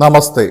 Namaste.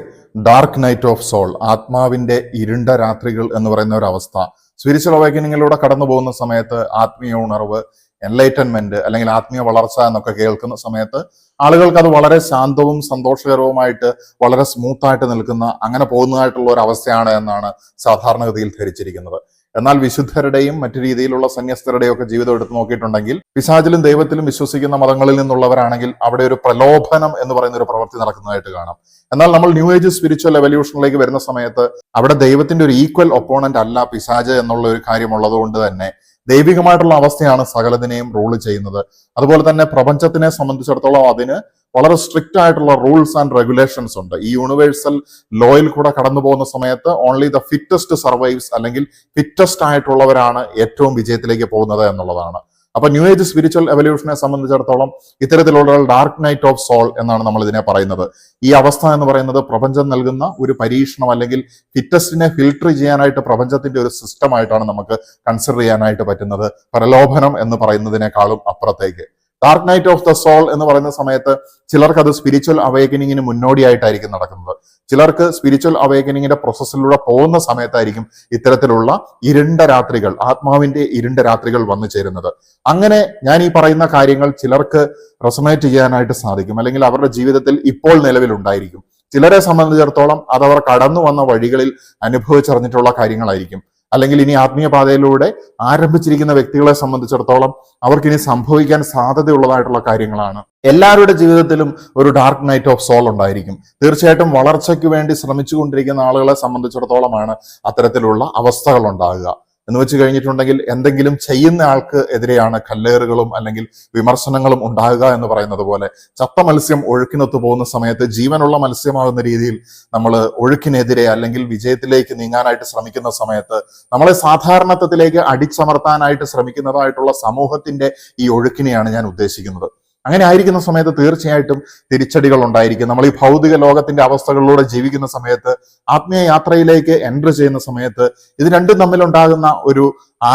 Dark night of soul, ആത്മാവിന്റെ ഇരുണ്ട രാത്രികൾ എന്ന് പറയുന്ന ഒരു അവസ്ഥ സ്പിരിച്വൽ അവേക്കനിങ്ങിലൂടെ കടന്നു പോകുന്ന സമയത്ത് ആത്മീയ ഉണർവ്, എൻലൈറ്റൻമെന്റ് അല്ലെങ്കിൽ ആത്മീയ വളർച്ച എന്നൊക്കെ കേൾക്കുന്ന സമയത്ത് ആളുകൾക്ക് അത് വളരെ ശാന്തവും സന്തോഷകരവുമായിട്ട് വളരെ സ്മൂത്തായിട്ട് നിൽക്കുന്ന അങ്ങനെ പോകുന്നതായിട്ടുള്ള ഒരു അവസ്ഥയാണ് എന്നാണ് സാധാരണഗതിയിൽ ധരിച്ചിരിക്കുന്നത്. എന്നാൽ വിശുദ്ധരുടെയും മറ്റു രീതിയിലുള്ള സന്യസ്തരുടെയും ഒക്കെ ജീവിതം എടുത്തു നോക്കിയിട്ടുണ്ടെങ്കിൽ, പിശാചിലും ദൈവത്തിലും വിശ്വസിക്കുന്ന മതങ്ങളിൽ നിന്നുള്ളവരാണെങ്കിൽ അവിടെ ഒരു പ്രലോഭനം എന്ന് പറയുന്ന ഒരു പ്രവൃത്തി നടക്കുന്നതായിട്ട് കാണാം. എന്നാൽ നമ്മൾ ന്യൂ ഏജ് സ്പിരിച്വൽ എവല്യൂഷനിലേക്ക് വരുന്ന സമയത്ത് അവിടെ ദൈവത്തിന്റെ ഒരു ഈക്വൽ ഒപ്പോണന്റ് അല്ല പിശാച് എന്നുള്ള ഒരു കാര്യമുള്ളത് കൊണ്ട് തന്നെ ദൈവികമായിട്ടുള്ള അവസ്ഥയാണ് സകലതിനെയും റൂൾ ചെയ്യുന്നത്. അതുപോലെ തന്നെ പ്രപഞ്ചത്തിനെ സംബന്ധിച്ചിടത്തോളം അതിന് വളരെ സ്ട്രിക്റ്റ് ആയിട്ടുള്ള റൂൾസ് ആൻഡ് റെഗുലേഷൻസ് ഉണ്ട്. ഈ യൂണിവേഴ്സൽ ലോയിൽ കൂടെ കടന്നു പോകുന്ന സമയത്ത് ഓൺലി ദ ഫിറ്റസ്റ്റ് സർവൈവ്സ്, അല്ലെങ്കിൽ ഫിറ്റസ്റ്റ് ആയിട്ടുള്ളവരാണ് ഏറ്റവും വിജയത്തിലേക്ക് പോകുന്നത് എന്നുള്ളതാണ്. അപ്പൊ ന്യൂ ഏജ് സ്പിരിച്വൽ എവല്യൂഷനെ സംബന്ധിച്ചിടത്തോളം ഇത്തരത്തിലുള്ള ഡാർക്ക് നൈറ്റ് ഓഫ് സോൾ എന്നാണ് നമ്മൾ ഇതിനെ പറയുന്നത്. ഈ അവസ്ഥ എന്ന് പറയുന്നത് പ്രപഞ്ചം നൽകുന്ന ഒരു പരീക്ഷണം, അല്ലെങ്കിൽ ഫിറ്റസ്റ്റിനെ ഫിൽട്ടർ ചെയ്യാനായിട്ട് പ്രപഞ്ചത്തിന്റെ ഒരു സിസ്റ്റമായിട്ടാണ് നമുക്ക് കൺസിഡർ ചെയ്യാനായിട്ട് പറ്റുന്നത്, പ്രലോഭനം എന്ന് പറയുന്നതിനേക്കാളും അപ്പുറത്തേക്ക്. Dark night of the soul എന്ന് പറയുന്ന സമയത്ത് ചിലർക്ക് അത് സ്പിരിച്വൽ അവേക്കനിങ്ങിന് മുന്നോടിയായിട്ടായിരിക്കും നടക്കുന്നത്. ചിലർക്ക് സ്പിരിച്വൽ അവേക്കനിങ്ങിന്റെ പ്രോസസ്സിലൂടെ പോകുന്ന സമയത്തായിരിക്കും ഇത്തരത്തിലുള്ള ഇരുണ്ട രാത്രികൾ, ആത്മാവിന്റെ ഇരുണ്ട രാത്രികൾ വന്നു ചേരുന്നത്. അങ്ങനെ ഞാൻ ഈ പറയുന്ന കാര്യങ്ങൾ ചിലർക്ക് റെസൊണേറ്റ് ചെയ്യാനായിട്ട് സാധിക്കും, അല്ലെങ്കിൽ അവരുടെ ജീവിതത്തിൽ ഇപ്പോൾ നിലവിലുണ്ടായിരിക്കും. ചിലരെ സംബന്ധിച്ചിടത്തോളം അതവർ കടന്നു വന്ന വഴികളിൽ അനുഭവിച്ചറിഞ്ഞിട്ടുള്ള കാര്യങ്ങളായിരിക്കും. അല്ലെങ്കിൽ ഇനി ആത്മീയ പാതയിലൂടെ ആരംഭിച്ചിരിക്കുന്ന വ്യക്തികളെ സംബന്ധിച്ചിടത്തോളം അവർക്കിനി സംഭവിക്കാൻ സാധ്യതയുള്ളതായിട്ടുള്ള കാര്യങ്ങളാണ്. എല്ലാവരുടെ ജീവിതത്തിലും ഒരു ഡാർക്ക് നൈറ്റ് ഓഫ് സോൾ ഉണ്ടായിരിക്കും. തീർച്ചയായിട്ടും വളർച്ചയ്ക്ക് വേണ്ടി ശ്രമിച്ചുകൊണ്ടിരിക്കുന്ന ആളുകളെ സംബന്ധിച്ചിടത്തോളമാണ് അത്തരത്തിലുള്ള അവസ്ഥകൾ ഉണ്ടാകുക. എന്ന് വെച്ച് കഴിഞ്ഞിട്ടുണ്ടെങ്കിൽ എന്തെങ്കിലും ചെയ്യുന്ന ആൾക്ക് എതിരെയാണ് കല്ലേറുകളും അല്ലെങ്കിൽ വിമർശനങ്ങളും ഉണ്ടാകുക എന്ന് പറയുന്നത് പോലെ, ചത്ത മത്സ്യം ഒഴുക്കിനൊത്തു പോകുന്ന സമയത്ത് ജീവനുള്ള മത്സ്യമാകുന്ന രീതിയിൽ നമ്മൾ ഒഴുക്കിനെതിരെ അല്ലെങ്കിൽ വിജയത്തിലേക്ക് നീങ്ങാനായിട്ട് ശ്രമിക്കുന്ന സമയത്ത് നമ്മളെ സാധാരണത്വത്തിലേക്ക് അടിച്ചമർത്താനായിട്ട് ശ്രമിക്കുന്നതായിട്ടുള്ള സമൂഹത്തിന്റെ ഈ ഒഴുക്കിനെയാണ് ഞാൻ ഉദ്ദേശിക്കുന്നത്. അങ്ങനെ ആയിരിക്കുന്ന സമയത്ത് തീർച്ചയായിട്ടും തിരിച്ചടികൾ ഉണ്ടായിരിക്കും. നമ്മൾ ഈ ഭൗതിക ലോകത്തിന്റെ അവസ്ഥകളിലൂടെ ജീവിക്കുന്ന സമയത്ത്, ആത്മീയ യാത്രയിലേക്ക് എൻട്രി ചെയ്യുന്ന സമയത്ത് ഇത് രണ്ടും തമ്മിലുണ്ടാകുന്ന ഒരു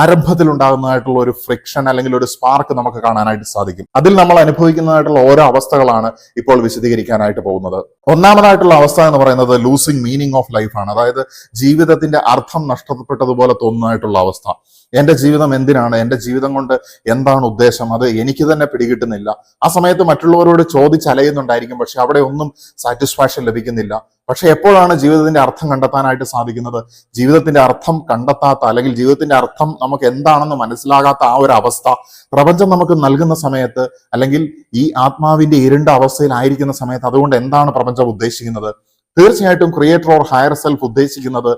ആരംഭത്തിൽ ഉണ്ടാകുന്നതായിട്ടുള്ള ഒരു ഫ്രിക്ഷൻ അല്ലെങ്കിൽ ഒരു സ്പാർക്ക് നമുക്ക് കാണാനായിട്ട് സാധിക്കും. അതിൽ നമ്മൾ അനുഭവിക്കുന്നതായിട്ടുള്ള ഓരോ അവസ്ഥകളാണ് ഇപ്പോൾ വിശദീകരിക്കാനായിട്ട് പോകുന്നത്. ഒന്നാമതായിട്ടുള്ള അവസ്ഥ എന്ന് പറയുന്നത് ലൂസിങ് മീനിങ് ഓഫ് ലൈഫ് ആണ്. അതായത് ജീവിതത്തിന്റെ അർത്ഥം നഷ്ടപ്പെട്ടതുപോലെ തോന്നുന്നതായിട്ടുള്ള അവസ്ഥ. എന്റെ ജീവിതം എന്തിനാണ്, എന്റെ ജീവിതം കൊണ്ട് എന്താണ് ഉദ്ദേശം, അത് എനിക്ക് തന്നെ പിടികിട്ടുന്നില്ല. ആ സമയത്ത് മറ്റുള്ളവരോട് ചോദിച്ചലയുന്നുണ്ടായിരിക്കും, പക്ഷെ അവിടെ ഒന്നും സാറ്റിസ്ഫാക്ഷൻ ലഭിക്കുന്നില്ല. പക്ഷെ എപ്പോഴാണ് ജീവിതത്തിന്റെ അർത്ഥം കണ്ടെത്താനായിട്ട് സാധിക്കുന്നത്? ജീവിതത്തിന്റെ അർത്ഥം കണ്ടെത്താത്ത, അല്ലെങ്കിൽ ജീവിതത്തിന്റെ അർത്ഥം നമുക്ക് എന്താണെന്ന് മനസ്സിലാകാത്ത ആ ഒരു അവസ്ഥ പ്രപഞ്ചം നമുക്ക് നൽകുന്ന സമയത്ത്, അല്ലെങ്കിൽ ഈ ആത്മാവിന്റെ ഇരുണ്ട അവസ്ഥയിലായിരിക്കുന്ന സമയത്ത്, അതുകൊണ്ട് എന്താണ് പ്രപഞ്ചം ഉദ്ദേശിക്കുന്നത്? തീർച്ചയായിട്ടും ക്രിയേറ്റർ ഓർ ഹയർ സെൽഫ് ഉദ്ദേശിക്കുന്നത്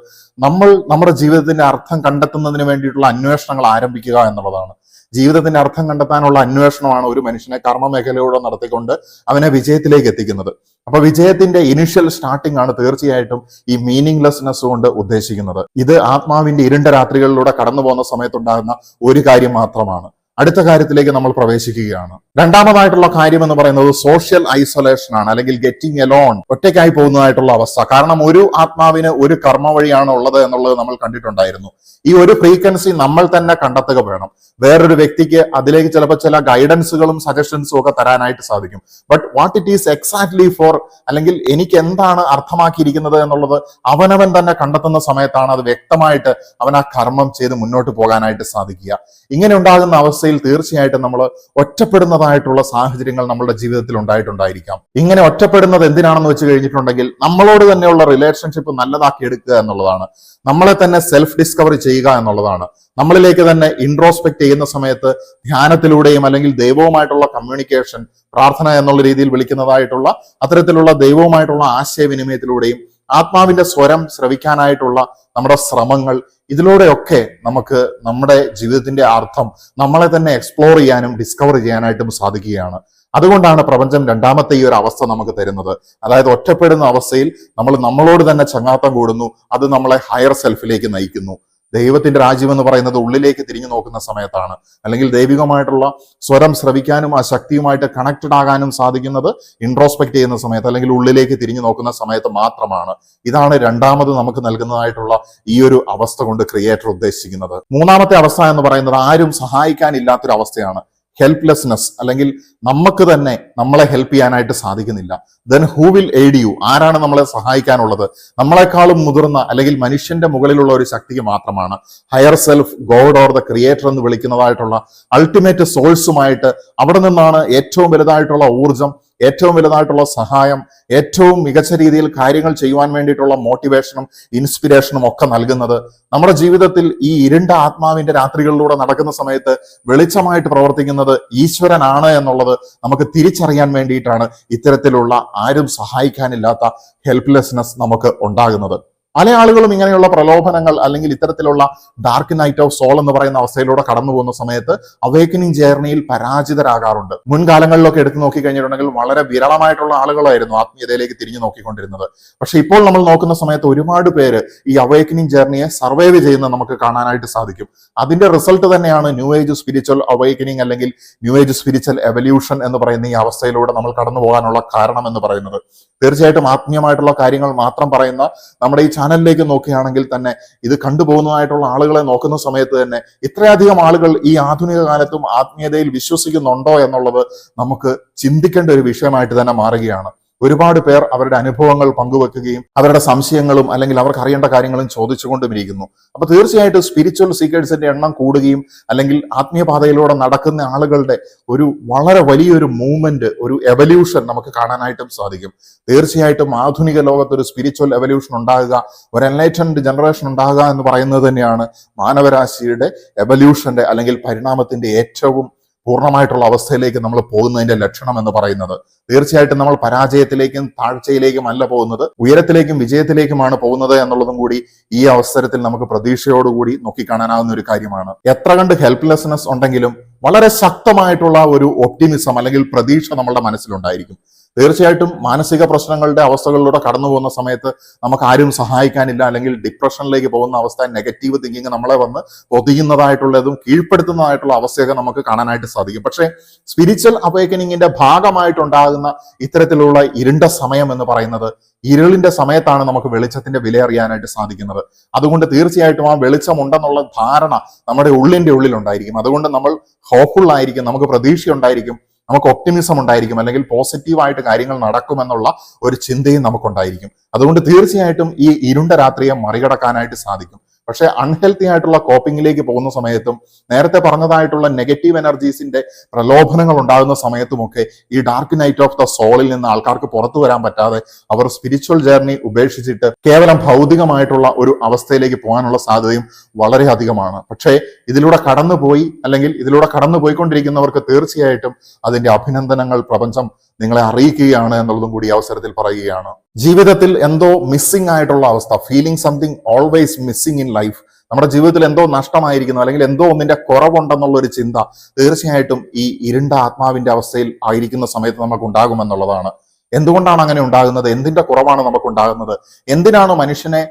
നമ്മൾ നമ്മുടെ ജീവിതത്തിന്റെ അർത്ഥം കണ്ടെത്തുന്നതിന് വേണ്ടിയിട്ടുള്ള അന്വേഷണങ്ങൾ ആരംഭിക്കുക എന്നുള്ളതാണ്. ജീവിതത്തിന്റെ അർത്ഥം കണ്ടെത്താനുള്ള അന്വേഷണമാണ് ഒരു മനുഷ്യനെ കർമ്മമേഖലയോടെ നടത്തിക്കൊണ്ട് അവനെ വിജയത്തിലേക്ക് എത്തിക്കുന്നത്. അപ്പൊ വിജയത്തിന്റെ ഇനിഷ്യൽ സ്റ്റാർട്ടിംഗ് ആണ് തീർച്ചയായിട്ടും ഈ മീനിങ്ലെസ്നെസ് കൊണ്ട് ഉദ്ദേശിക്കുന്നത്. ഇത് ആത്മാവിന്റെ ഇരുണ്ട രാത്രികളിലൂടെ കടന്നു പോകുന്ന സമയത്തുണ്ടാകുന്ന ഒരു കാര്യം മാത്രമാണ്. അടുത്ത കാര്യത്തിലേക്ക് നമ്മൾ പ്രവേശിക്കുകയാണ്. രണ്ടാമതായിട്ടുള്ള കാര്യം എന്ന് പറയുന്നത് സോഷ്യൽ ഐസൊലേഷൻ ആണ്, അല്ലെങ്കിൽ ഗെറ്റിംഗ് എലോൺ, ഒറ്റയ്ക്കായി പോകുന്നതായിട്ടുള്ള അവസ്ഥ. കാരണം ഒരു ആത്മാവിന് ഒരു കർമ്മ വഴിയാണ് ഉള്ളത് എന്നുള്ളത് നമ്മൾ കണ്ടിട്ടുണ്ടായിരുന്നു. ഈ ഒരു ഫ്രീക്വൻസി നമ്മൾ തന്നെ കണ്ടെത്തുക വേണം. വേറൊരു വ്യക്തിക്ക് അതിലേക്ക് ചിലപ്പോൾ ചില ഗൈഡൻസുകളും സജഷൻസും ഒക്കെ തരാനായിട്ട് സാധിക്കും. But what it is exactly for, അല്ലെങ്കിൽ എനിക്ക് എന്താണ് അർത്ഥമാക്കിയിരിക്കുന്നത് എന്നുള്ളത് അവനവൻ തന്നെ കണ്ടെത്തുന്ന സമയത്താണ് അത് വ്യക്തമായിട്ട് അവൻ ആ കർമ്മം ചെയ്ത് മുന്നോട്ട് പോകാനായിട്ട് സാധിക്കുക. ഇങ്ങനെ ഉണ്ടാകുന്ന അവസ്ഥയിൽ തീർച്ചയായിട്ടും നമ്മൾ ഒറ്റപ്പെടുന്നതായിട്ടുള്ള സാഹചര്യങ്ങൾ നമ്മുടെ ജീവിതത്തിൽ ഉണ്ടായിട്ടുണ്ടായിരിക്കാം. ഇങ്ങനെ ഒറ്റപ്പെടുന്നത് എന്തിനാണെന്ന് വെച്ച് കഴിഞ്ഞിട്ടുണ്ടെങ്കിൽ നമ്മളോട് തന്നെയുള്ള റിലേഷൻഷിപ്പ് നല്ലതാക്കി എടുക്കുക എന്നുള്ളതാണ്. നമ്മളെ തന്നെ സെൽഫ് ഡിസ്കവറി ചെയ്യുക എന്നുള്ളതാണ്. നമ്മളിലേക്ക് തന്നെ ഇൻട്രോസ്പെക്ട് ചെയ്യുന്ന സമയത്ത് ധ്യാനത്തിലൂടെയും അല്ലെങ്കിൽ ദൈവവുമായിട്ടുള്ള കമ്മ്യൂണിക്കേഷൻ, പ്രാർത്ഥന എന്നുള്ള രീതിയിൽ വിളിക്കുന്നതായിട്ടുള്ള അത്തരത്തിലുള്ള ദൈവവുമായിട്ടുള്ള ആശയവിനിമയത്തിലൂടെയും ആത്മാവിന്റെ സ്വരം ശ്രവിക്കാനായിട്ടുള്ള നമ്മുടെ ശ്രമങ്ങൾ, ഇതിലൂടെയൊക്കെ നമുക്ക് നമ്മുടെ ജീവിതത്തിന്റെ അർത്ഥം നമ്മളെ തന്നെ എക്സ്പ്ലോർ ചെയ്യാനും ഡിസ്കവർ ചെയ്യാനായിട്ടും സാധിക്കുകയാണ്. അതുകൊണ്ടാണ് പ്രപഞ്ചം രണ്ടാമത്തെ ഈ ഒരു അവസ്ഥ നമുക്ക് തരുന്നത്. അതായത് ഒറ്റപ്പെടുന്ന അവസ്ഥയിൽ നമ്മൾ നമ്മളോട് തന്നെ ചങ്ങാത്തം കൂടുന്നു. അത് നമ്മളെ ഹയർ സെൽഫിലേക്ക് നയിക്കുന്നു. ദൈവത്തിന്റെ രാജ്യം എന്ന് പറയുന്നത് ഉള്ളിലേക്ക് തിരിഞ്ഞു നോക്കുന്ന സമയത്താണ്, അല്ലെങ്കിൽ ദൈവികമായിട്ടുള്ള സ്വരം ശ്രവിക്കാനും ആ ശക്തിയുമായിട്ട് കണക്റ്റഡ് ആകാനും സാധിക്കുന്നത് ഇൻട്രോസ്പെക്ട് ചെയ്യുന്ന സമയത്ത്, അല്ലെങ്കിൽ ഉള്ളിലേക്ക് തിരിഞ്ഞു നോക്കുന്ന സമയത്ത് മാത്രമാണ്. ഇതാണ് രണ്ടാമത് നമുക്ക് നൽകുന്നതായിട്ടുള്ള ഈ ഒരു അവസ്ഥ കൊണ്ട് ക്രിയേറ്റർ ഉദ്ദേശിക്കുന്നത്. മൂന്നാമത്തെ അവസ്ഥ എന്ന് പറയുന്നത് ആരും സഹായിക്കാനില്ലാത്തൊരു അവസ്ഥയാണ്. ഹെൽപ്ലെസ്നെസ്, അല്ലെങ്കിൽ നമുക്ക് തന്നെ നമ്മളെ ഹെൽപ്പ് ചെയ്യാനായിട്ട് സാധിക്കുന്നില്ല, then who will aid you? ആരാണ് നമ്മളെ സഹായിക്കാനുള്ളത്? നമ്മളെക്കാളും മുതിർന്ന അല്ലെങ്കിൽ മനുഷ്യന്റെ മുകളിലുള്ള ഒരു ശക്തിക്ക് മാത്രമാണ് higher self, God or the creator എന്ന് വിളിക്കുന്നതായിട്ടുള്ള അൾട്ടിമേറ്റ് സോഴ്സുമായിട്ട് അവിടെ നിന്നാണ് ഏറ്റവും വലുതായിട്ടുള്ള ഊർജം, ഏറ്റവും വലുതായിട്ടുള്ള സഹായം, ഏറ്റവും മികച്ച രീതിയിൽ കാര്യങ്ങൾ ചെയ്യുവാൻ വേണ്ടിയിട്ടുള്ള മോട്ടിവേഷനും ഇൻസ്പിരേഷനും ഒക്കെ നൽകുന്നത്. നമ്മുടെ ജീവിതത്തിൽ ഈ ഇരുണ്ട ആത്മാവിന്റെ രാത്രികളിലൂടെ നടക്കുന്ന സമയത്ത് വെളിച്ചമായിട്ട് പ്രവർത്തിക്കുന്നത് ഈശ്വരനാണ് എന്നുള്ളത് നമുക്ക് തിരിച്ചറിയാൻ വേണ്ടിയിട്ടാണ് ഇത്തരത്തിലുള്ള ആരും സഹായിക്കാനില്ലാത്ത ഹെൽപ്ലെസ്നെസ് നമുക്ക് ഉണ്ടാകുന്നത്. പല ആളുകളും ഇങ്ങനെയുള്ള പ്രലോഭനങ്ങൾ അല്ലെങ്കിൽ ഇത്തരത്തിലുള്ള ഡാർക്ക് നൈറ്റ് ഓഫ് സോൾ എന്ന് പറയുന്ന അവസ്ഥയിലൂടെ കടന്നു പോകുന്ന സമയത്ത് അവേക്കനിങ് ജേർണിയിൽ പരാജിതരാകാറുണ്ട്. മുൻകാലങ്ങളിലൊക്കെ എടുത്തു നോക്കി കഴിഞ്ഞിട്ടുണ്ടെങ്കിൽ വളരെ വിരളമായിട്ടുള്ള ആളുകളായിരുന്നു ആത്മീയതയിലേക്ക് തിരിഞ്ഞു നോക്കിക്കൊണ്ടിരുന്നത്. പക്ഷെ ഇപ്പോൾ നമ്മൾ നോക്കുന്ന സമയത്ത് ഒരുപാട് പേര് ഈ അവേക്കനിങ് ജേർണിയെ സർവൈവ് ചെയ്യുന്നത് നമുക്ക് കാണാനായിട്ട് സാധിക്കും. അതിന്റെ റിസൾട്ട് തന്നെയാണ് ന്യൂ ഏജ് സ്പിരിച്വൽ അവേക്കനിങ് അല്ലെങ്കിൽ ന്യൂ ഏജ് സ്പിരിച്വൽ എവല്യൂഷൻ എന്ന് പറയുന്ന ഈ അവസ്ഥയിലൂടെ നമ്മൾ കടന്നു പോകാനുള്ള കാരണം എന്ന് പറയുന്നത്. തീർച്ചയായിട്ടും ആത്മീയമായിട്ടുള്ള കാര്യങ്ങൾ മാത്രം പറയുന്ന നമ്മുടെ ഈ ചാനലിലേക്ക് നോക്കുകയാണെങ്കിൽ തന്നെ ഇത് കണ്ടുപോകുന്നതായിട്ടുള്ള ആളുകളെ നോക്കുന്ന സമയത്ത് തന്നെ ഇത്രയധികം ആളുകൾ ഈ ആധുനിക കാലത്തും ആത്മീയതയിൽ വിശ്വസിക്കുന്നുണ്ടോ എന്നുള്ളത് നമുക്ക് ചിന്തിക്കേണ്ട ഒരു വിഷയമായിട്ട് തന്നെ മാറുകയാണ്. ഒരുപാട് പേർ അവരുടെ അനുഭവങ്ങൾ പങ്കുവെക്കുകയും അവരുടെ സംശയങ്ങളും അല്ലെങ്കിൽ അവർക്ക് അറിയേണ്ട കാര്യങ്ങളും ചോദിച്ചുകൊണ്ടും ഇരിക്കുന്നു. അപ്പൊ തീർച്ചയായിട്ടും സ്പിരിച്വൽ സീക്കേഴ്സിന്റെ എണ്ണം കൂടുകയും അല്ലെങ്കിൽ ആത്മീയ പാതയിലൂടെ നടക്കുന്ന ആളുകളുടെ ഒരു വളരെ വലിയൊരു മൂവ്മെന്റ്, ഒരു എവല്യൂഷൻ നമുക്ക് കാണാനായിട്ടും സാധിക്കും. തീർച്ചയായിട്ടും ആധുനിക ലോകത്ത് ഒരു സ്പിരിച്വൽ എവല്യൂഷൻ ഉണ്ടാകുക, ഒരു എൻലൈറ്റൻഡ് ജനറേഷൻ ഉണ്ടാകുക എന്ന് പറയുന്നത് തന്നെയാണ് മാനവരാശിയുടെ എവല്യൂഷന്റെ അല്ലെങ്കിൽ പരിണാമത്തിന്റെ ഏറ്റവും പൂർണ്ണമായിട്ടുള്ള അവസ്ഥയിലേക്ക് നമ്മൾ പോകുന്നതിന്റെ ലക്ഷണം എന്ന് പറയുന്നത്. തീർച്ചയായിട്ടും നമ്മൾ പരാജയത്തിലേക്കും താഴ്ചയിലേക്കും അല്ല പോകുന്നത്, ഉയരത്തിലേക്കും വിജയത്തിലേക്കുമാണ് പോകുന്നത് എന്നുള്ളതും കൂടി ഈ അവസരത്തിൽ നമുക്ക് പ്രതീക്ഷയോടുകൂടി നോക്കിക്കാണാനാവുന്ന ഒരു കാര്യമാണ്. എത്ര കണ്ട് ഹെൽപ്ലെസ്നെസ് ഉണ്ടെങ്കിലും വളരെ ശക്തമായിട്ടുള്ള ഒരു ഒപ്റ്റിമിസം അല്ലെങ്കിൽ പ്രതീക്ഷ നമ്മളുടെ മനസ്സിലുണ്ടായിരിക്കും. തീർച്ചയായിട്ടും മാനസിക പ്രശ്നങ്ങളുടെ അവസ്ഥകളിലൂടെ കടന്നു പോകുന്ന സമയത്ത് നമുക്ക് ആരും സഹായിക്കാനില്ല, അല്ലെങ്കിൽ ഡിപ്രഷനിലേക്ക് പോകുന്ന അവസ്ഥ, നെഗറ്റീവ് തിങ്കിങ് നമ്മളെ വന്ന് പൊതിയുന്നതായിട്ടുള്ളതും കീഴ്പ്പെടുത്തുന്നതായിട്ടുള്ള അവസ്ഥയൊക്കെ നമുക്ക് കാണാനായിട്ട് സാധിക്കും. പക്ഷേ സ്പിരിച്വൽ അവേക്കനിങ്ങിന്റെ ഭാഗമായിട്ടുണ്ടാകുന്ന ഇത്തരത്തിലുള്ള ഇരുണ്ട സമയം എന്ന് പറയുന്നത്, ഇരുളിന്റെ സമയത്താണ് നമുക്ക് വെളിച്ചത്തിന്റെ വില അറിയാനായിട്ട് സാധിക്കുന്നത്. അതുകൊണ്ട് തീർച്ചയായിട്ടും ആ വെളിച്ചം ഉണ്ടെന്നുള്ള ധാരണ നമ്മുടെ ഉള്ളിന്റെ ഉള്ളിലുണ്ടായിരിക്കും. അതുകൊണ്ട് നമ്മൾ ഹോപ്പ്ഫുൾ ആയിരിക്കും, നമുക്ക് പ്രതീക്ഷ ഉണ്ടായിരിക്കും, നമുക്ക് ഒപ്റ്റിമിസം ഉണ്ടായിരിക്കും, അല്ലെങ്കിൽ പോസിറ്റീവായിട്ട് കാര്യങ്ങൾ നടക്കുമെന്നുള്ള ഒരു ചിന്തയും നമുക്കുണ്ടായിരിക്കും. അതുകൊണ്ട് തീർച്ചയായിട്ടും ഈ ഇരുണ്ട രാത്രിയെ മറികടക്കാനായിട്ട് സാധിക്കും. പക്ഷെ അൺഹെൽത്തി ആയിട്ടുള്ള കോപ്പിങ്ങിലേക്ക് പോകുന്ന സമയത്തും നേരത്തെ പറഞ്ഞതായിട്ടുള്ള നെഗറ്റീവ് എനർജീസിന്റെ പ്രലോഭനങ്ങൾ ഉണ്ടാകുന്ന സമയത്തുമൊക്കെ ഈ ഡാർക്ക് നൈറ്റ് ഓഫ് ദ സോളിൽ നിന്ന് ആൾക്കാർക്ക് പുറത്തു വരാൻ പറ്റാതെ അവർ സ്പിരിച്വൽ ജേർണി ഉപേക്ഷിച്ചിട്ട് കേവലം ഭൗതികമായിട്ടുള്ള ഒരു അവസ്ഥയിലേക്ക് പോകാനുള്ള സാധ്യതയും വളരെ അധികമാണ്. പക്ഷേ ഇതിലൂടെ കടന്നുപോയി അല്ലെങ്കിൽ ഇതിലൂടെ കടന്നുപോയിക്കൊണ്ടിരിക്കുന്നവർക്ക് തീർച്ചയായിട്ടും അതിന്റെ അഭിനന്ദനങ്ങൾ പ്രപഞ്ചം നിങ്ങളെ അറിയിക്കുകയാണ് എന്നുള്ളതും കൂടി അവസരത്തിൽ പറയുകയാണ്. ജീവിതത്തിൽ എന്തോ മിസ്സിംഗ് ആയിട്ടുള്ള അവസ്ഥ, feeling something always missing in life, നമ്മുടെ ജീവിതത്തിൽ എന്തോ നഷ്ടമായിരിക്കുന്നു അല്ലെങ്കിൽ എന്തോ ഒന്നിന്റെ കുറവുണ്ടെന്നുള്ള ഒരു ചിന്ത തീർച്ചയായിട്ടും ഈ ഇരുണ്ട ആത്മാവിന്റെ അവസ്ഥയിൽ ആയിരിക്കുന്ന സമയത്ത് നമുക്ക് ഉണ്ടാകുമെന്നുള്ളതാണ്. എന്തുകൊണ്ടാണ് അങ്ങനെ ഉണ്ടാകുന്നത്? എന്തിന്റെ കുറവാണ് നമുക്ക് ഉണ്ടാകുന്നത്? എന്തിനാണ് മനുഷ്യനെ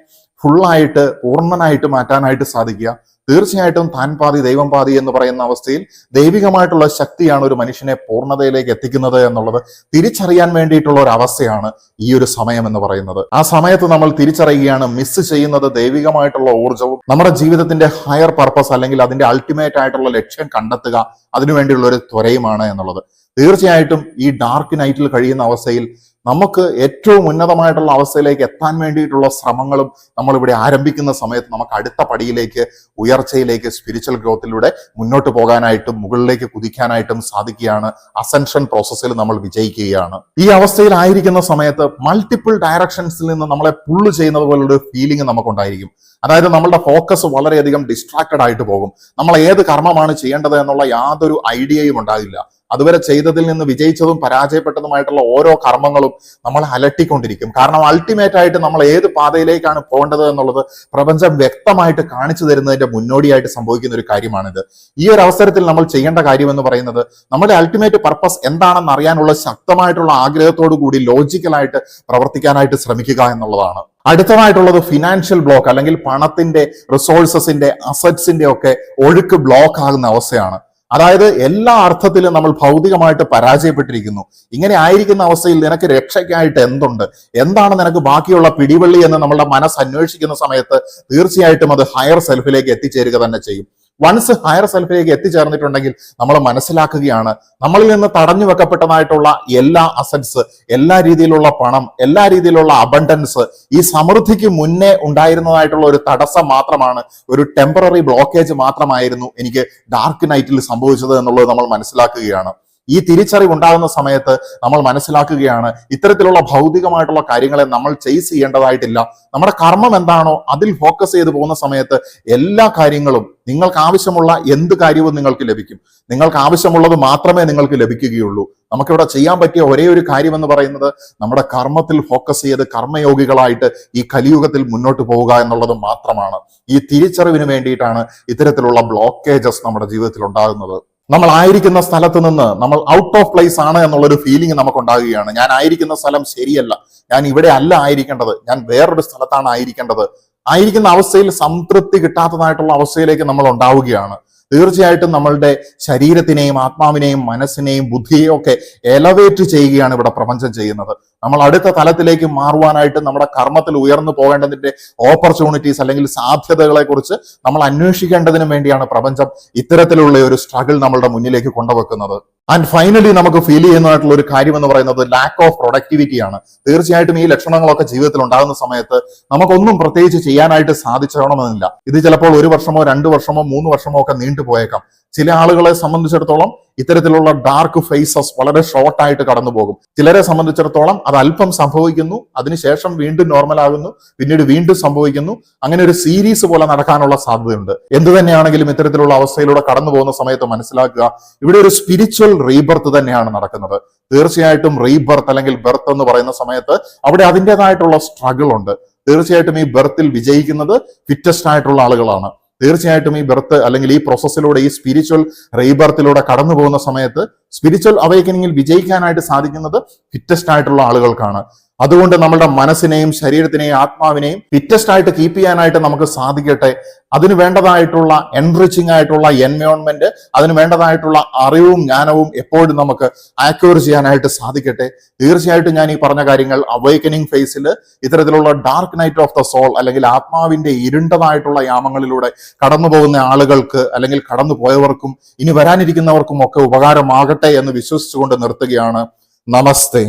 ഫുള്ളായിട്ട് പൂർണ്ണനായിട്ട് മാറ്റാനായിട്ട് സാധിക്കുക? തീർച്ചയായിട്ടും താൻ പാതി ദൈവം പാതി എന്ന് പറയുന്ന അവസ്ഥയിൽ ദൈവികമായിട്ടുള്ള ശക്തിയാണ് ഒരു മനുഷ്യനെ പൂർണ്ണതയിലേക്ക് എത്തിക്കുന്നത് എന്നുള്ളത് തിരിച്ചറിയാൻ വേണ്ടിയിട്ടുള്ള ഒരു അവസ്ഥയാണ് ഈ ഒരു സമയം എന്ന് പറയുന്നത്. ആ സമയത്ത് നമ്മൾ തിരിച്ചറിയുകയാണ് മിസ് ചെയ്യുന്നത് ദൈവികമായിട്ടുള്ള ഊർജ്ജവും നമ്മുടെ ജീവിതത്തിന്റെ ഹയർ പർപ്പസ് അല്ലെങ്കിൽ അതിന്റെ അൾട്ടിമേറ്റ് ആയിട്ടുള്ള ലക്ഷ്യം കണ്ടെത്തുക, അതിനുവേണ്ടിയുള്ള ഒരു ത്വരയുമാണ് എന്നുള്ളത്. തീർച്ചയായിട്ടും ഈ ഡാർക്ക് നൈറ്റിൽ കഴിയുന്ന അവസ്ഥയിൽ നമുക്ക് ഏറ്റവും ഉന്നതമായിട്ടുള്ള അവസ്ഥയിലേക്ക് എത്താൻ വേണ്ടിയിട്ടുള്ള ശ്രമങ്ങളും നമ്മളിവിടെ ആരംഭിക്കുന്ന സമയത്ത് നമുക്ക് അടുത്ത പടിയിലേക്ക്, ഉയർച്ചയിലേക്ക്, സ്പിരിച്വൽ ഗ്രോത്തിലൂടെ മുന്നോട്ട് പോകാനായിട്ടും മുകളിലേക്ക് കുതിക്കാനായിട്ടും സാധിക്കുകയാണ്. അസെൻഷൻ പ്രോസസ്സിൽ നമ്മൾ വിജയിക്കുകയാണ്. ഈ അവസ്ഥയിലായിരിക്കുന്ന സമയത്ത് മൾട്ടിപ്പിൾ ഡയറക്ഷൻസിൽ നിന്ന് നമ്മളെ പുള്ള് ചെയ്യുന്നത് പോലുള്ള ഫീലിംഗ് നമുക്കുണ്ടായിരിക്കും. അതായത് നമ്മളുടെ ഫോക്കസ് വളരെയധികം ഡിസ്ട്രാക്റ്റഡ് ആയിട്ട് പോകും. നമ്മൾ ഏത് കർമ്മമാണ് ചെയ്യേണ്ടത് എന്നുള്ള യാതൊരു ഐഡിയയും ഉണ്ടാകില്ല. അതുവരെ ചെയ്തതിൽ നിന്ന് വിജയിച്ചതും പരാജയപ്പെട്ടതുമായിട്ടുള്ള ഓരോ കർമ്മങ്ങളും നമ്മളെ അലട്ടിക്കൊണ്ടിരിക്കും. കാരണം അൾട്ടിമേറ്റ് ആയിട്ട് നമ്മൾ ഏത് പാതയിലേക്കാണ് പോകേണ്ടത് എന്നുള്ളത് പ്രപഞ്ചം വ്യക്തമായിട്ട് കാണിച്ചു തരുന്നതിന്റെ മുന്നോടിയായിട്ട് സംഭവിക്കുന്ന ഒരു കാര്യമാണിത്. ഈ ഒരു അവസരത്തിൽ നമ്മൾ ചെയ്യേണ്ട കാര്യം എന്ന് പറയുന്നത് നമ്മുടെ അൾട്ടിമേറ്റ് പർപ്പസ് എന്താണെന്ന് അറിയാനുള്ള ശക്തമായിട്ടുള്ള ആഗ്രഹത്തോടു കൂടി ലോജിക്കലായിട്ട് പ്രവർത്തിക്കാനായിട്ട് ശ്രമിക്കുക എന്നുള്ളതാണ്. അടുത്തതായിട്ടുള്ളത് ഫിനാൻഷ്യൽ ബ്ലോക്ക് അല്ലെങ്കിൽ പണത്തിന്റെ, റിസോഴ്സസിന്റെ, അസറ്റ്സിന്റെ ഒക്കെ ഒഴുക്ക് ബ്ലോക്ക് ആകുന്ന അവസ്ഥയാണ്. അതായത് എല്ലാ അർത്ഥത്തിലും നമ്മൾ ഭൗതികമായിട്ട് പരാജയപ്പെട്ടിരിക്കുന്നു. ഇങ്ങനെ ആയിരിക്കുന്ന അവസ്ഥയിൽ നിനക്ക് രക്ഷയ്ക്കായിട്ട് എന്തുണ്ട്, എന്താണ് നിനക്ക് ബാക്കിയുള്ള പിടിവള്ളി എന്ന് നമ്മളുടെ മനസ്സ് അന്വേഷിക്കുന്ന സമയത്ത് തീർച്ചയായിട്ടും അത് ഹയർ സെൽഫിലേക്ക് എത്തിച്ചേരുക തന്നെ ചെയ്യും. വൺസ് ഹയർ സെൽഫിലേക്ക് എത്തിച്ചേർന്നിട്ടുണ്ടെങ്കിൽ നമ്മൾ മനസ്സിലാക്കുകയാണ് നമ്മളിൽ നിന്ന് തടഞ്ഞു വെക്കപ്പെട്ടതായിട്ടുള്ള എല്ലാ അസറ്റ്സ്, എല്ലാ രീതിയിലുള്ള പണം, എല്ലാ രീതിയിലുള്ള അബണ്ടൻസ് ഈ സമൃദ്ധിക്ക് മുന്നേ ഉണ്ടായിരുന്നതായിട്ടുള്ള ഒരു തടസ്സം മാത്രമാണ്, ഒരു ടെമ്പററി ബ്ലോക്കേജ് മാത്രമായിരുന്നു എനിക്ക് ഡാർക്ക് നൈറ്റിൽ സംഭവിച്ചത് എന്നുള്ളത് നമ്മൾ മനസ്സിലാക്കുകയാണ്. ഈ തിരിച്ചറിവ് ഉണ്ടാകുന്ന സമയത്ത് നമ്മൾ മനസ്സിലാക്കുകയാണ് ഇത്തരത്തിലുള്ള ഭൗതികമായിട്ടുള്ള കാര്യങ്ങളെ നമ്മൾ ചേസ് ചെയ്യേണ്ടതായിട്ടില്ല. നമ്മുടെ കർമ്മം എന്താണോ അതിൽ ഫോക്കസ് ചെയ്ത് പോകുന്ന സമയത്ത് എല്ലാ കാര്യങ്ങളും, നിങ്ങൾക്ക് ആവശ്യമുള്ള എന്ത് കാര്യവും നിങ്ങൾക്ക് ലഭിക്കും. നിങ്ങൾക്ക് ആവശ്യമുള്ളത് മാത്രമേ നിങ്ങൾക്ക് ലഭിക്കുകയുള്ളൂ. നമുക്കിവിടെ ചെയ്യാൻ പറ്റിയ ഒരേ ഒരു കാര്യം എന്ന് പറയുന്നത് നമ്മുടെ കർമ്മത്തിൽ ഫോക്കസ് ചെയ്ത് കർമ്മയോഗികളായിട്ട് ഈ കലിയുഗത്തിൽ മുന്നോട്ട് പോവുക എന്നുള്ളത് മാത്രമാണ്. ഈ തിരിച്ചറിവിന് വേണ്ടിയിട്ടാണ് ഇത്തരത്തിലുള്ള ബ്ലോക്കേജസ് നമ്മുടെ ജീവിതത്തിൽ ഉണ്ടാകുന്നത്. നമ്മൾ ആയിരിക്കുന്ന സ്ഥലത്ത് നിന്ന് നമ്മൾ ഔട്ട് ഓഫ് പ്ലേസ് ആണ് എന്നുള്ളൊരു ഫീലിംഗ് നമുക്ക് ഉണ്ടാകുകയാണ്. ഞാൻ ആയിരിക്കുന്ന സ്ഥലം ശരിയല്ല, ഞാൻ ഇവിടെ അല്ല ആയിരിക്കേണ്ടത്, ഞാൻ വേറൊരു സ്ഥലത്താണ് ആയിരിക്കേണ്ടത്. ആയിരിക്കുന്ന അവസ്ഥയിൽ സംതൃപ്തി കിട്ടാത്തതായിട്ടുള്ള അവസ്ഥയിലേക്ക് നമ്മൾ ഉണ്ടാവുകയാണ്. തീർച്ചയായിട്ടും നമ്മളുടെ ശരീരത്തിനെയും ആത്മാവിനെയും മനസ്സിനെയും ബുദ്ധിയെയും ഒക്കെ എലവേറ്റ് ചെയ്യുകയാണ് ഇവിടെ പ്രപഞ്ചം ചെയ്യുന്നത്. നമ്മൾ അടുത്ത തലത്തിലേക്ക് മാറുവാനായിട്ട് നമ്മുടെ കർമ്മത്തിൽ ഉയർന്നു പോകേണ്ടതിന്റെ ഓപ്പർച്യൂണിറ്റീസ് അല്ലെങ്കിൽ സാധ്യതകളെ കുറിച്ച് നമ്മൾ അന്വേഷിക്കേണ്ടതിന് വേണ്ടിയാണ് പ്രപഞ്ചം ഇത്തരത്തിലുള്ള ഒരു സ്ട്രഗിൾ നമ്മളുടെ മുന്നിലേക്ക് കൊണ്ടുവെക്കുന്നത്. ആൻഡ് ഫൈനലി നമുക്ക് ഫീൽ ചെയ്യുന്നതായിട്ടുള്ള ഒരു കാര്യം എന്ന് പറയുന്നത് ലാക്ക് ഓഫ് പ്രൊഡക്ടിവിറ്റി ആണ്. തീർച്ചയായിട്ടും ഈ ലക്ഷണങ്ങളൊക്കെ ജീവിതത്തിൽ ഉണ്ടാകുന്ന സമയത്ത് നമുക്കൊന്നും പ്രത്യേകിച്ച് ചെയ്യാനായിട്ട് സാധിച്ചണമെന്നില്ല. ഇത് ചിലപ്പോൾ 1 വർഷമോ 2 വർഷമോ 3 വർഷമോ ഒക്കെ നീണ്ടുപോയേക്കാം. ചില ആളുകളെ സംബന്ധിച്ചിടത്തോളം ഇത്തരത്തിലുള്ള ഡാർക്ക് ഫേസസ് വളരെ ഷോർട്ടായിട്ട് കടന്നു പോകും. ചിലരെ സംബന്ധിച്ചിടത്തോളം അത് അല്പം സംഭവിക്കുന്നു, അതിനുശേഷം വീണ്ടും നോർമൽ ആകുന്നു, പിന്നീട് വീണ്ടും സംഭവിക്കുന്നു. അങ്ങനെ ഒരു സീരീസ് പോലെ നടക്കാനുള്ള സാധ്യതയുണ്ട്. എന്ത് തന്നെയാണെങ്കിലും ഇത്തരത്തിലുള്ള അവസ്ഥയിലൂടെ കടന്നു പോകുന്ന സമയത്ത് മനസ്സിലാക്കുക, ഇവിടെ ഒരു സ്പിരിച്വൽ റീബർത്ത് തന്നെയാണ് നടക്കുന്നത്. തീർച്ചയായിട്ടും റീബർത്ത് അല്ലെങ്കിൽ ബർത്ത് എന്ന് പറയുന്ന സമയത്ത് അവിടെ അതിൻ്റെതായിട്ടുള്ള സ്ട്രഗിൾ ഉണ്ട്. തീർച്ചയായിട്ടും ഈ ബർത്തിൽ വിജയിക്കുന്നത് ഫിറ്റസ്റ്റ് ആയിട്ടുള്ള ആളുകളാണ്. തീർച്ചയായിട്ടും ഈ ബർത്ത് അല്ലെങ്കിൽ ഈ പ്രോസസ്സിലൂടെ, ഈ സ്പിരിച്വൽ റീബർത്തിലൂടെ കടന്നു പോകുന്ന സമയത്ത് സ്പിരിച്വൽ അവേക്കനിങ്ങിൽ വിജയിക്കാനായിട്ട് സാധിക്കുന്നത് ഫിറ്റസ്റ്റ് ആയിട്ടുള്ള ആളുകൾക്കാണ്. അതുകൊണ്ട് നമ്മുടെ മനസ്സിനെയും ശരീരത്തിനെയും ആത്മാവിനെയും ഫിറ്റസ്റ്റ് ആയിട്ട് കീപ്പ് ചെയ്യാനായിട്ട് നമുക്ക് സാധിക്കട്ടെ. അതിന് വേണ്ടതായിട്ടുള്ള എൻറിച്ചിങ് ആയിട്ടുള്ള എൻവയോൺമെന്റ്, അതിന് വേണ്ടതായിട്ടുള്ള അറിവും ജ്ഞാനവും എപ്പോഴും നമുക്ക് ആക്വയർ ചെയ്യാനായിട്ട് സാധിക്കട്ടെ. തീർച്ചയായിട്ടും ഞാൻ ഈ പറഞ്ഞ കാര്യങ്ങൾ അവേക്കനിങ് ഫേസിൽ ഇത്തരത്തിലുള്ള dark night of the soul അല്ലെങ്കിൽ ആത്മാവിന്റെ ഇരുണ്ടതായിട്ടുള്ള യാമങ്ങളിലൂടെ കടന്നു പോകുന്ന ആളുകൾക്ക് അല്ലെങ്കിൽ കടന്നു പോയവർക്കും ഇനി വരാനിരിക്കുന്നവർക്കും ഒക്കെ ഉപകാരമാകട്ടെ എന്ന് വിശ്വസിച്ചുകൊണ്ട് നിർത്തുകയാണ്. നമസ്തേ.